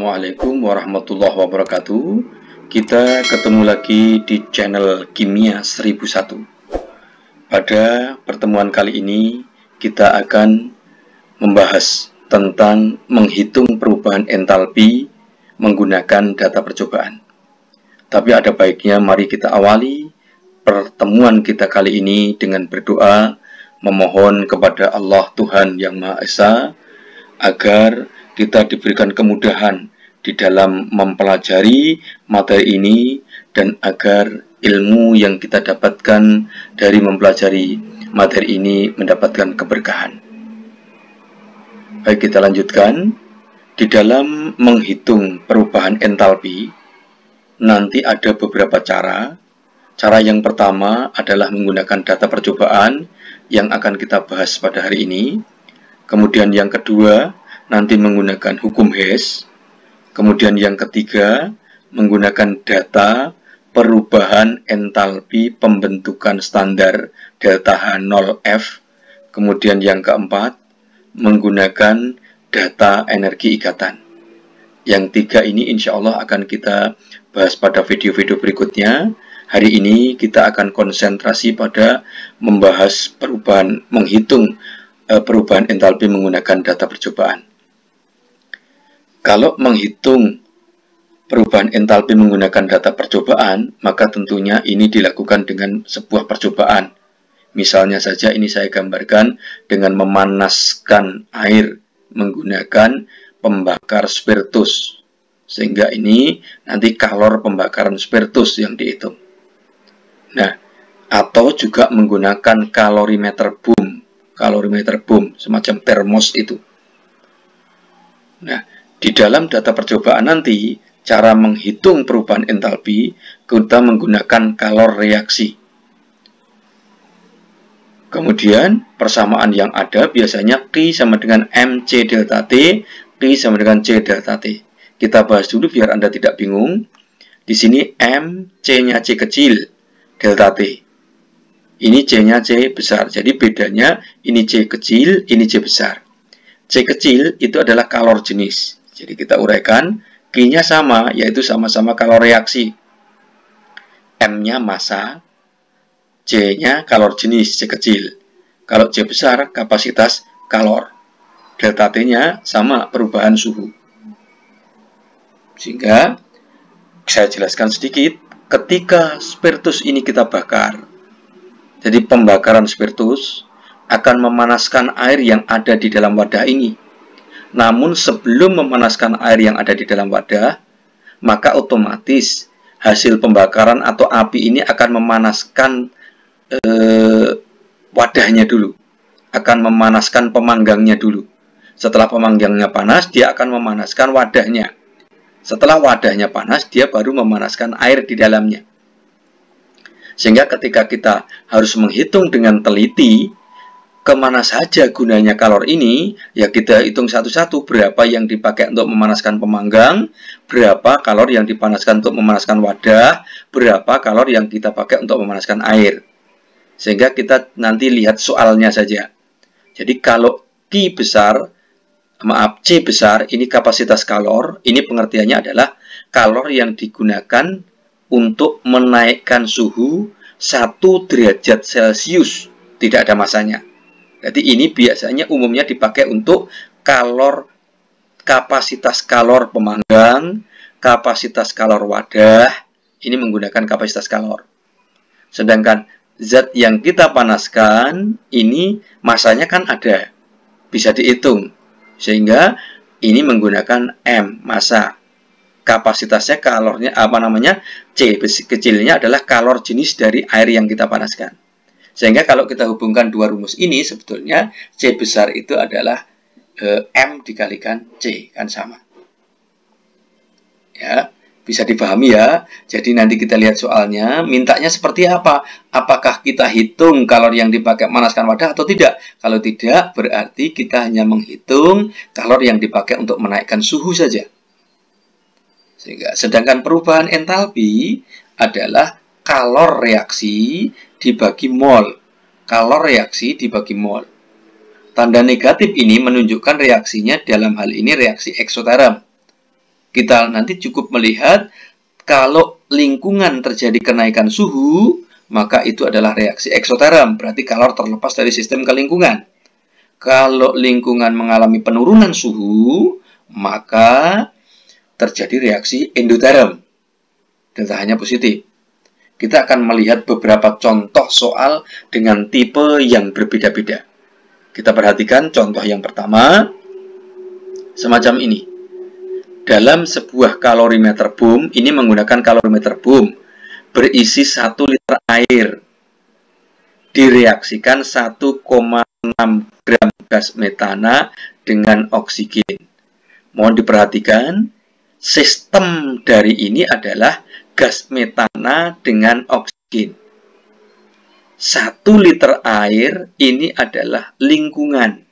Assalamualaikum warahmatullahi wabarakatuh. Kita ketemu lagi di channel Kimia 1001. Pada pertemuan kali ini kita akan membahas tentang menghitung perubahan entalpi menggunakan data percobaan. Tapi ada baiknya mari kita awali pertemuan kita kali ini dengan berdoa, memohon kepada Allah Tuhan Yang Maha Esa agar kita diberikan kemudahan di dalam mempelajari materi ini dan agar ilmu yang kita dapatkan dari mempelajari materi ini mendapatkan keberkahan. Baik, kita lanjutkan. Di dalam menghitung perubahan entalpi nanti ada beberapa cara. Cara yang pertama adalah menggunakan data percobaan yang akan kita bahas pada hari ini. Kemudian yang kedua nanti menggunakan hukum Hess. Kemudian yang ketiga menggunakan data perubahan entalpi pembentukan standar delta H0F. Kemudian yang keempat menggunakan data energi ikatan. Yang tiga ini insya Allah akan kita bahas pada video-video berikutnya. Hari ini kita akan konsentrasi pada membahas menghitung perubahan entalpi menggunakan data percobaan. Kalau menghitung perubahan entalpi menggunakan data percobaan, maka tentunya ini dilakukan dengan sebuah percobaan. Misalnya saja ini saya gambarkan dengan memanaskan air menggunakan pembakar spiritus. Sehingga ini nanti kalor pembakaran spiritus yang dihitung. Nah, atau juga menggunakan kalorimeter boom, semacam termos itu. Nah, di dalam data percobaan nanti, cara menghitung perubahan entalpi, kita menggunakan kalor reaksi. Kemudian, persamaan yang ada biasanya Q sama dengan MC delta T, Q sama dengan C delta T. Kita bahas dulu biar Anda tidak bingung. Di sini M, C-nya C kecil, delta T. Ini C-nya C besar, jadi bedanya ini C kecil, ini C besar. C kecil itu adalah kalor jenis. Jadi kita uraikan, Q-nya sama, yaitu sama-sama kalor reaksi. M-nya massa, C-nya kalor jenis, C kecil. Kalau C besar, kapasitas kalor. Delta T-nya sama, perubahan suhu. Sehingga, saya jelaskan sedikit, ketika spiritus ini kita bakar, jadi pembakaran spiritus akan memanaskan air yang ada di dalam wadah ini. Namun sebelum memanaskan air yang ada di dalam wadah, maka otomatis hasil pembakaran atau api ini akan memanaskan wadahnya dulu. Akan memanaskan pemanggangnya dulu. Setelah pemanggangnya panas, dia akan memanaskan wadahnya. Setelah wadahnya panas, dia baru memanaskan air di dalamnya. Sehingga ketika kita harus menghitung dengan teliti, kemana saja gunanya kalor ini, ya kita hitung satu-satu berapa yang dipakai untuk memanaskan pemanggang, berapa kalor yang dipanaskan untuk memanaskan wadah, berapa kalor yang kita pakai untuk memanaskan air. Sehingga kita nanti lihat soalnya saja. Jadi kalau C besar, ini kapasitas kalor, ini pengertiannya adalah kalor yang digunakan untuk menaikkan suhu 1 derajat Celcius, tidak ada masanya. Jadi ini biasanya umumnya dipakai untuk kapasitas kalor pemanggang, kapasitas kalor wadah, ini menggunakan kapasitas kalor. Sedangkan zat yang kita panaskan, ini masanya kan ada, bisa dihitung. Sehingga ini menggunakan M, massa. Kapasitasnya kalornya, C kecilnya adalah kalor jenis dari air yang kita panaskan. Sehingga kalau kita hubungkan dua rumus ini, sebetulnya C besar itu adalah M dikalikan C, kan sama. Ya, bisa dipahami ya. Jadi nanti kita lihat soalnya, mintanya seperti apa? Apakah kita hitung kalor yang dipakai memanaskan wadah atau tidak? Kalau tidak, berarti kita hanya menghitung kalor yang dipakai untuk menaikkan suhu saja. Sedangkan perubahan entalpi adalah kalor reaksi dibagi mol. Kalor reaksi dibagi mol. Tanda negatif ini menunjukkan reaksinya dalam hal ini reaksi eksoterm. Kita nanti cukup melihat kalau lingkungan terjadi kenaikan suhu, maka itu adalah reaksi eksoterm, berarti kalor terlepas dari sistem ke lingkungan. Kalau lingkungan mengalami penurunan suhu, maka terjadi reaksi endoterm. Delta-H-nya positif. Kita akan melihat beberapa contoh soal dengan tipe yang berbeda-beda. Kita perhatikan contoh yang pertama, semacam ini. Dalam sebuah kalorimeter boom, ini menggunakan kalorimeter boom, berisi 1 liter air. Direaksikan 1,6 gram gas metana dengan oksigen. Mohon diperhatikan, sistem dari ini adalah gas metana dengan oksigen. 1 liter air ini adalah lingkungan.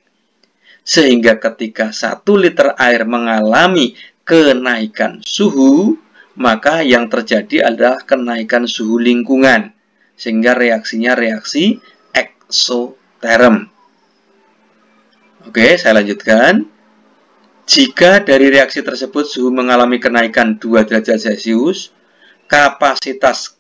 Sehingga ketika 1 liter air mengalami kenaikan suhu, maka yang terjadi adalah kenaikan suhu lingkungan. Sehingga reaksinya reaksi eksoterm. Oke, saya lanjutkan. Jika dari reaksi tersebut suhu mengalami kenaikan 2 derajat Celcius, kapasitas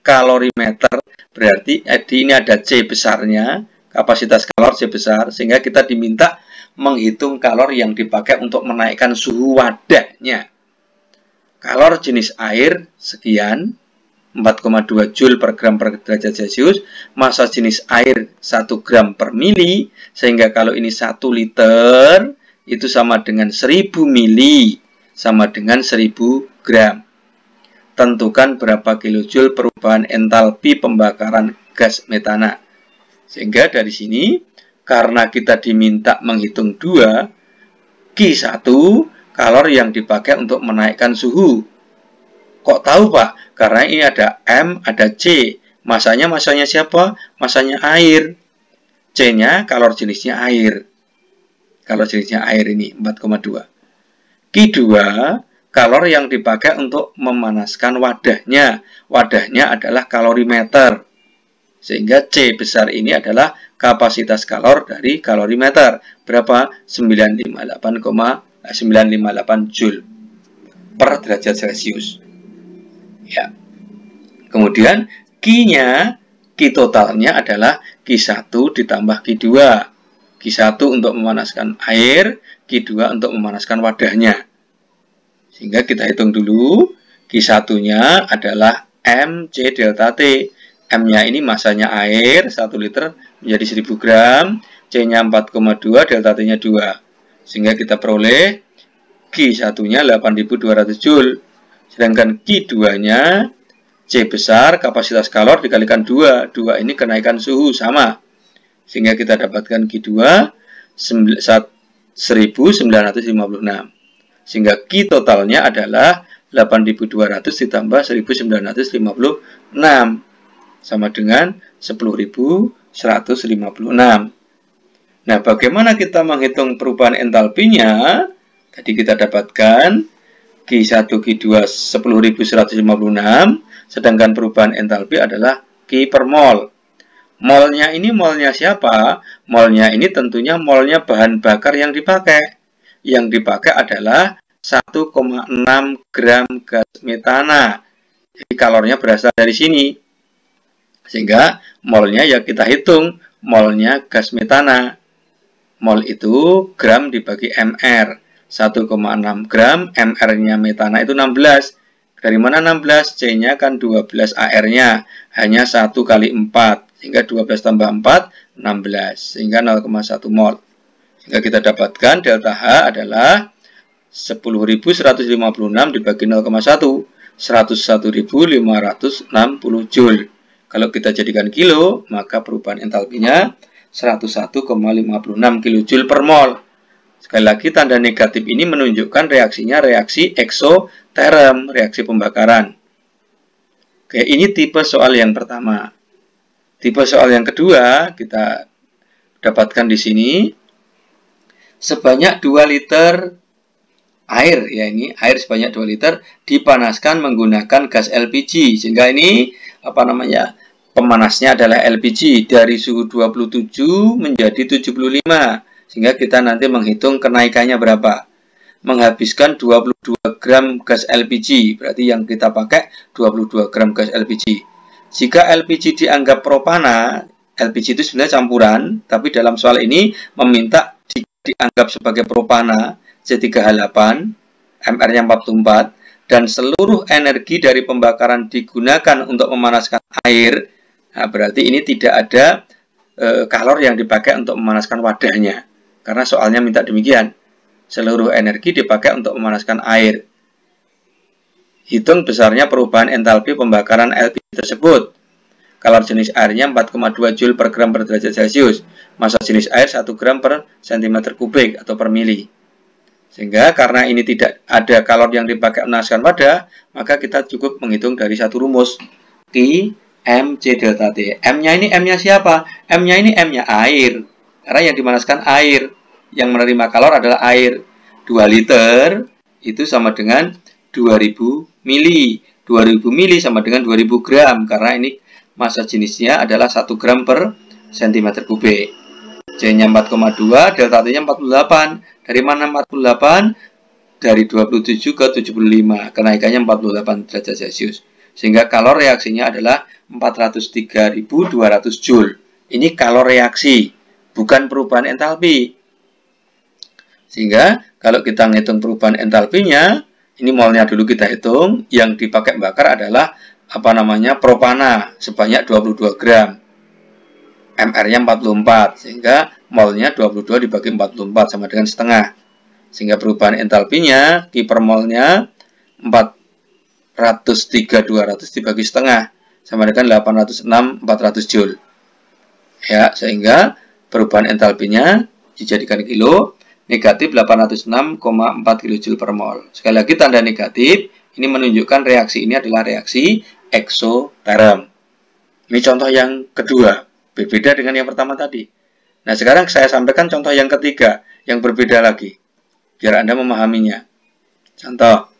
kalorimeter, berarti ini ada C besarnya, kapasitas kalor C besar, sehingga kita diminta menghitung kalor yang dipakai untuk menaikkan suhu wadahnya. Kalor jenis air sekian, 4,2 Joule per gram per derajat Celcius, massa jenis air 1 gram per mili, sehingga kalau ini 1 liter, itu sama dengan 1000 mili, sama dengan 1000 gram. Tentukan berapa kilojoule perubahan entalpi pembakaran gas metana. Sehingga dari sini, karena kita diminta menghitung 2, Q1 kalor yang dipakai untuk menaikkan suhu. Kok tahu, Pak? Karena ini ada M, ada C. Masanya siapa? Masanya air. C-nya kalor jenisnya air. Kalor jenisnya air ini 4,2. Q2 kalor yang dipakai untuk memanaskan wadahnya. Wadahnya adalah kalorimeter. Sehingga C besar ini adalah kapasitas kalor dari kalorimeter. Berapa? 958 Joule per derajat Celcius. Ya. Kemudian Q-nya, Q totalnya adalah Q1 ditambah Q2. Q1 untuk memanaskan air, Q2 untuk memanaskan wadahnya. Sehingga kita hitung dulu, Q1-nya adalah MC delta T. M-nya ini masanya air, 1 liter menjadi 1000 gram, C-nya 4,2, delta T-nya 2. Sehingga kita peroleh Q1-nya 8200 Joule. Sedangkan Q2-nya, C besar, kapasitas kalor dikalikan 2. 2 ini kenaikan suhu, sama. Sehingga kita dapatkan Q2, 1956. Sehingga Q totalnya adalah 8200 ditambah 1956. Sama dengan 10.156. Nah, bagaimana kita menghitung perubahan entalpinya? Tadi kita dapatkan Q1, Q2 10.156, sedangkan perubahan entalpi adalah Q per mol. Molnya ini molnya siapa? Molnya ini tentunya molnya bahan bakar yang dipakai. Yang dipakai adalah 1,6 gram gas metana. Jadi kalornya berasal dari sini. Sehingga molnya ya kita hitung, molnya gas metana. Mol itu gram dibagi mr. 1,6 gram, mr-nya metana itu 16. Dari mana 16? C-nya kan 12 AR-nya. Hanya 1 kali 4. Sehingga 12 tambah 4, 16. Sehingga 0,1 mol. Sehingga kita dapatkan delta H adalah 10.156 dibagi 0,1. 101.560 Joule. Kalau kita jadikan kilo, maka perubahan entalpinya 101,56 kJ per mol. Sekali lagi, tanda negatif ini menunjukkan reaksinya reaksi eksoterm, reaksi pembakaran. Oke, ini tipe soal yang pertama. Tipe soal yang kedua, kita dapatkan di sini. Sebanyak 2 liter air, ya ini air sebanyak 2 liter dipanaskan menggunakan gas LPG. Sehingga ini, pemanasnya adalah LPG dari suhu 27 menjadi 75. Sehingga kita nanti menghitung kenaikannya berapa. menghabiskan 22 gram gas LPG. Berarti yang kita pakai 22 gram gas LPG. Jika LPG dianggap propana, LPG itu sebenarnya campuran, tapi dalam soal ini meminta dianggap sebagai propana C3H8, MR-nya 44, dan seluruh energi dari pembakaran digunakan untuk memanaskan air. Nah, berarti ini tidak ada kalor yang dipakai untuk memanaskan wadahnya. Karena soalnya minta demikian. Seluruh energi dipakai untuk memanaskan air. Hitung besarnya perubahan entalpi pembakaran LPG tersebut. Kalor jenis airnya 4,2 Joule per gram per derajat Celcius. Massa jenis air 1 gram per cm kubik atau per mili. Sehingga karena ini tidak ada kalor yang dipakai memanaskan wadah, maka kita cukup menghitung dari satu rumus. Q, M, C, delta T. M-nya ini M-nya siapa? M-nya ini M-nya air. Karena yang dimanaskan air. Yang menerima kalor adalah air. 2 liter itu sama dengan 2000 mili. 2000 mili sama dengan 2000 gram. Karena ini massa jenisnya adalah 1 gram per cm kubik. C-nya 4,2, delta T-nya 48. Dari mana 48? Dari 27 ke 75. Kenaikannya 48 derajat Celcius. Sehingga kalor reaksinya adalah 403.200 Joule. Ini kalor reaksi, bukan perubahan entalpi. Sehingga kalau kita ngitung perubahan entalpinya, ini molnya dulu kita hitung, yang dipakai bakar adalah propana sebanyak 22 gram. MR-nya 44, sehingga molnya 22 dibagi 44 sama dengan setengah. Sehingga perubahan entalpinya, Q per molnya 403.200 dibagi setengah sama dengan 806.400 Joule. Ya, sehingga perubahan entalpinya dijadikan kilo, negatif 806,4 kJ per mol. Sekali lagi tanda negatif, ini menunjukkan reaksi ini adalah reaksi eksoterm. Ini contoh yang kedua. Berbeda dengan yang pertama tadi. Nah, sekarang saya sampaikan contoh yang ketiga, yang berbeda lagi, biar Anda memahaminya. Contoh,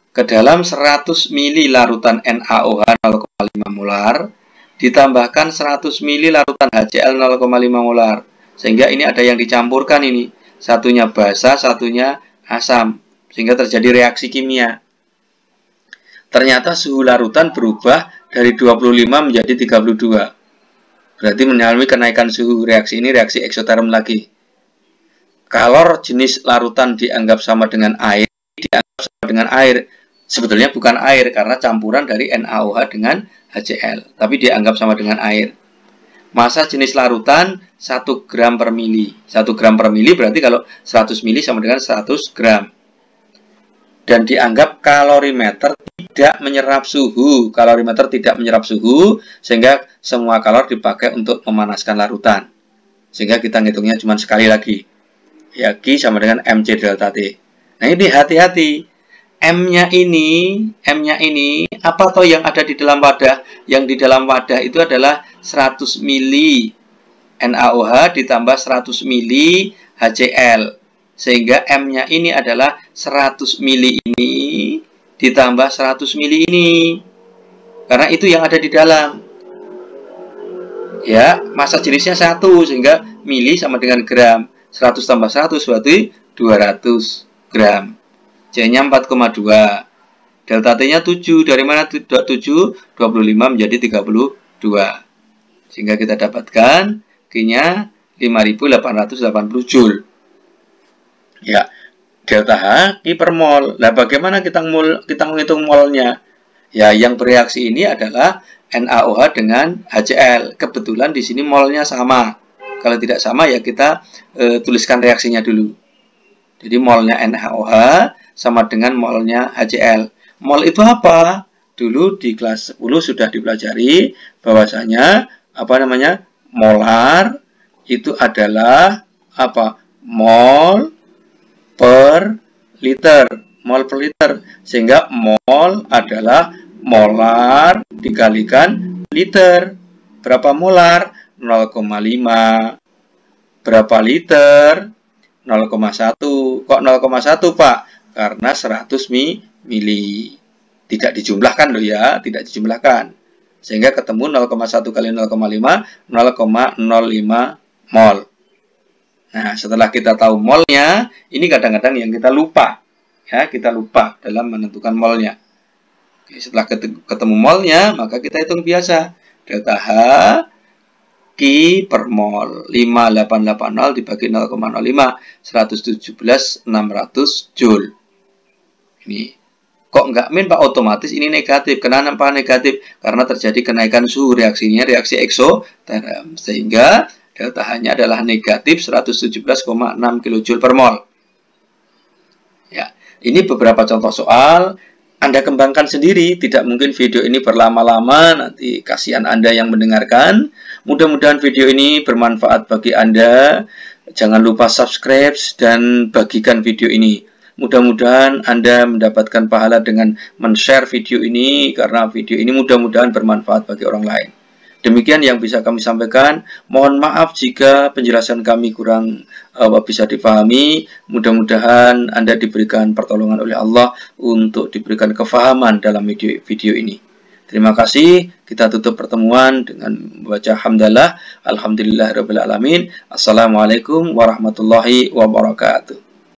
ke dalam 100 mili larutan NaOH 0,5 molar, ditambahkan 100 mili larutan HCl 0,5 molar. Sehingga ini ada yang dicampurkan ini. Satunya basa, satunya asam. Sehingga terjadi reaksi kimia. Ternyata suhu larutan berubah dari 25 menjadi 32. Berarti mengalami kenaikan suhu. Reaksi ini reaksi eksoterm lagi. Kalor jenis larutan dianggap sama dengan air. Sebetulnya bukan air karena campuran dari NaOH dengan HCl. Tapi dianggap sama dengan air. Massa jenis larutan 1 gram per mili. 1 gram per mili berarti kalau 100 mili sama dengan 100 gram. Dan dianggap kalorimeter tidak menyerap suhu. Kalorimeter tidak menyerap suhu, sehingga semua kalor dipakai untuk memanaskan larutan. Sehingga kita ngitungnya cuma sekali lagi. Ya, Q sama dengan MC delta T. Nah, ini hati-hati. M-nya ini, apa toh yang ada di dalam wadah? Yang di dalam wadah itu adalah 100 mili NaOH ditambah 100 mili HCl. Sehingga M-nya ini adalah 100 mili ini ditambah 100 mili ini. Karena itu yang ada di dalam. Ya, massa jenisnya 1, sehingga mili sama dengan gram. 100 tambah 100 berarti 200 gram. C-nya 4,2. Delta T-nya 7. Dari mana 7? 25 menjadi 32. Sehingga kita dapatkan Q-nya 5.880 Joule. Ya, delta H Q per mol. Nah, bagaimana kita menghitung molnya? Ya, yang bereaksi ini adalah NaOH dengan HCl. Kebetulan di sini molnya sama. Kalau tidak sama ya kita tuliskan reaksinya dulu. Jadi molnya NaOH sama dengan molnya HCl. Mol itu apa? Dulu di kelas 10 sudah dipelajari bahwasanya molar itu adalah mol per liter. Mol per liter. Sehingga mol adalah molar dikalikan liter. Berapa molar? 0,5. Berapa liter? 0,1. Kok 0,1, Pak? Karena 100 mili. Tidak dijumlahkan loh ya, tidak dijumlahkan. Sehingga ketemu 0,1 kali 0,5, 0,05 mol. Nah, setelah kita tahu molnya, ini kadang-kadang yang kita lupa. Ya, kita lupa dalam menentukan molnya. Oke, setelah ketemu molnya, maka kita hitung biasa. Delta H Ki per mol 5880 dibagi 0,05 117.600 Joule. Ini kok nggak min Pak, otomatis ini negatif. Kenapa negatif? Karena terjadi kenaikan suhu, reaksinya reaksi eksoterm, sehingga delta H-nya adalah negatif 117,6 kJ per mol. Ya, ini beberapa contoh soal. Anda kembangkan sendiri, tidak mungkin video ini berlama-lama, nanti kasihan Anda yang mendengarkan. Mudah-mudahan video ini bermanfaat bagi Anda. Jangan lupa subscribe dan bagikan video ini. Mudah-mudahan Anda mendapatkan pahala dengan men-share video ini, karena video ini mudah-mudahan bermanfaat bagi orang lain. Demikian yang bisa kami sampaikan. Mohon maaf jika penjelasan kami kurang bisa dipahami. Mudah-mudahan Anda diberikan pertolongan oleh Allah untuk diberikan kefahaman dalam video ini. Terima kasih. Kita tutup pertemuan dengan membaca hamdalah. Alhamdulillahirabbil alamin. Assalamualaikum warahmatullahi wabarakatuh.